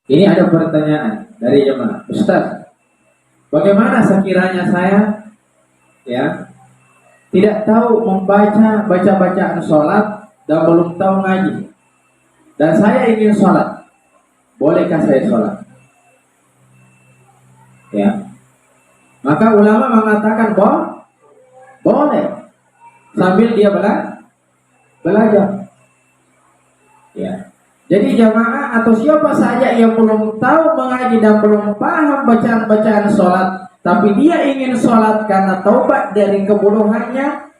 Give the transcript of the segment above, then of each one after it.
Ini ada pertanyaan dari jemaah, Ustaz, bagaimana sekiranya saya ya tidak tahu membaca bacaan sholat dan belum tahu ngaji, dan saya ingin sholat, bolehkah saya sholat? Ya, maka ulama mengatakan boleh sambil dia belajar. Ya. Jadi jamaah atau siapa saja yang belum tahu mengaji dan belum paham bacaan-bacaan sholat, tapi dia ingin sholat karena taubat dari kebodohannya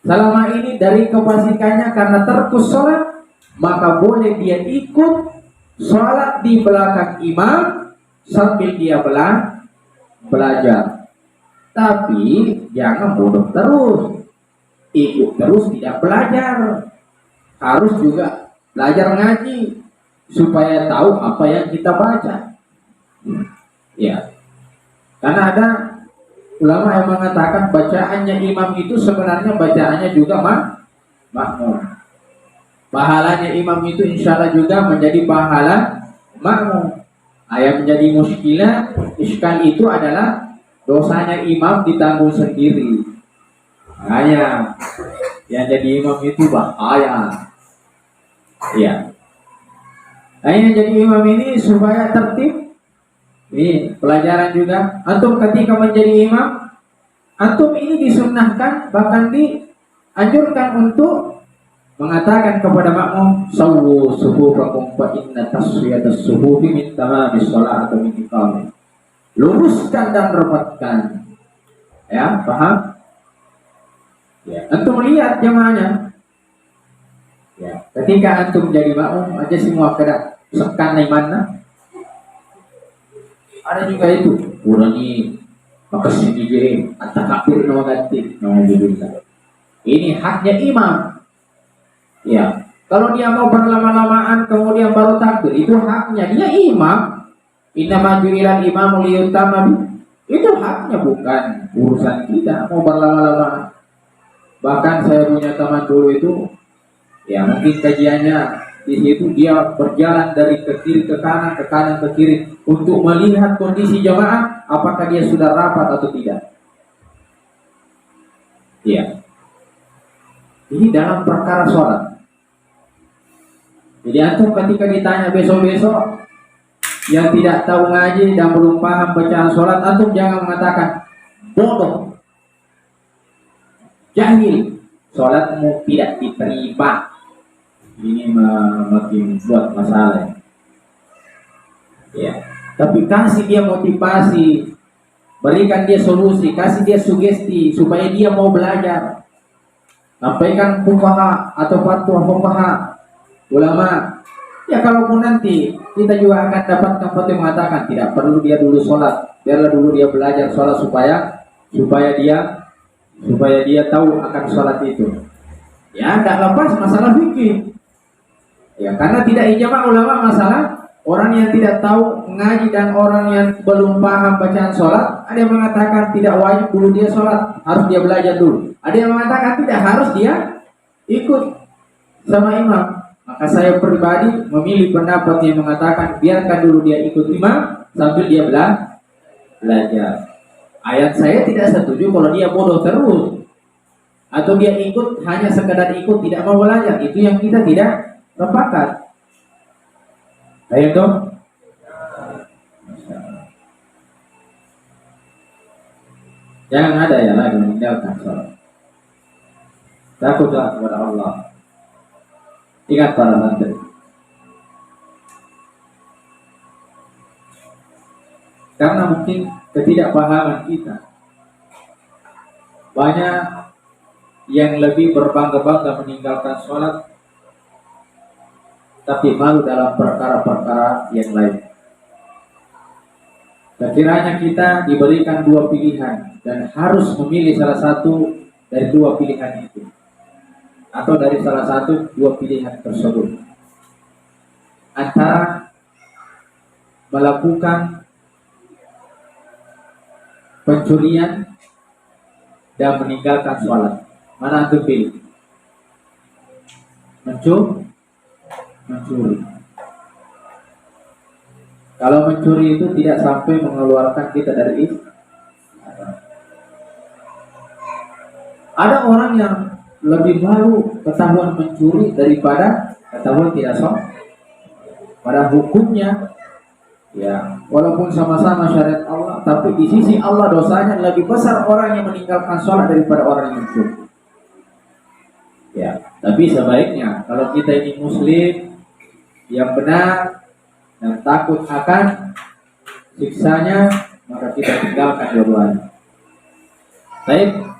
selama ini, dari kefasikannya karena terkus sholat, maka boleh dia ikut sholat di belakang imam sambil dia belajar. Tapi jangan bodoh terus, ikut terus tidak belajar. Harus juga belajar ngaji supaya tahu apa yang kita baca. Ya, karena ada ulama yang mengatakan bacaannya imam itu sebenarnya bacaannya juga makmum. Pahalanya imam itu insya Allah juga menjadi pahala makmum. Yang menjadi muskilah iskal itu adalah dosanya imam ditanggung sendiri. Makanya yang jadi imam itu bahaya. Iya. Nah, yang jadi imam ini supaya tertib. Ini pelajaran juga. Antum ketika menjadi imam, antum ini disunnahkan, bahkan dianjurkan untuk mengatakan kepada makmum, "Sawwu sufufakum fa inna taswiyatas sufufi min tamamis shalah atau min iqamah." Luruskan dan rapatkan. Ya, paham? Ya, antum lihat jamaahnya. Ya, ketika antum jadi makmum aja semua kena sekan di mana? Ada juga itu, urangi maka sini je atakabir nama ganti nama judulnya. Ini haknya imam. Ya, kalau dia mau berlama-lamaan kemudian baru takbir, itu haknya dia imam. Innama ju'ilal imamu liyutama bi. Itu haknya, bukan urusan kita mau berlama-lama. Bahkan saya punya teman dulu itu, ya mungkin kajiannya di situ dia berjalan dari ke kiri ke kanan ke kiri untuk melihat kondisi jamaah apakah dia sudah rapat atau tidak. Ya, ini dalam perkara sholat. Jadi antum ketika ditanya besok-besok yang tidak tahu ngaji dan belum paham bacaan sholat, antum jangan mengatakan bodoh, jahil, sholatmu tidak diterima. Ini makin buat masalah. Ya, tapi kasih dia motivasi, berikan dia solusi, kasih dia sugesti supaya dia mau belajar. Sampaikan fuqaha atau fatwa fuqaha, ulama. Ya, kalaupun nanti kita juga akan dapatkan fatwa yang mengatakan tidak perlu dia dulu sholat, biarlah dulu dia belajar sholat supaya dia tahu akan sholat itu. Ya, tidak lepas masalah fikih. Ya, karena tidak ijma ulama masalah orang yang tidak tahu ngaji dan orang yang belum paham bacaan sholat. Ada yang mengatakan tidak wajib dulu dia sholat, harus dia belajar dulu. Ada yang mengatakan tidak, harus dia ikut sama imam. Maka saya pribadi memilih pendapat yang mengatakan biarkan dulu dia ikut imam sambil dia belajar. Ayat saya tidak setuju kalau dia bodoh terus atau dia ikut hanya sekedar ikut tidak mau belajar. Itu yang kita tidak sepakat. Ayo dong. Jangan ada yang lagi meninggalkan sholat. Takutlah kepada Allah. Ingat para santri. Karena mungkin ketidakpahaman kita, banyak yang lebih berbangga-bangga meninggalkan sholat, tapi malu dalam perkara-perkara yang lain. Sekiranya kita diberikan dua pilihan dan harus memilih salah satu dari dua pilihan itu, atau dari salah satu dua pilihan tersebut, antara melakukan pencurian dan meninggalkan sholat, mana yang pilih? Mencuri. Kalau mencuri itu tidak sampai mengeluarkan kita dari Islam. Ada orang yang lebih malu ketahuan mencuri daripada ketahuan tidak sholat. Pada hukumnya, ya, walaupun sama-sama syariat Allah, tapi di sisi Allah dosanya lebih besar orang yang meninggalkan sholat daripada orang yang mencuri. Ya, tapi sebaiknya kalau kita ini muslim yang benar dan takut akan siksanya, maka kita tinggalkan dua-duanya. Baik.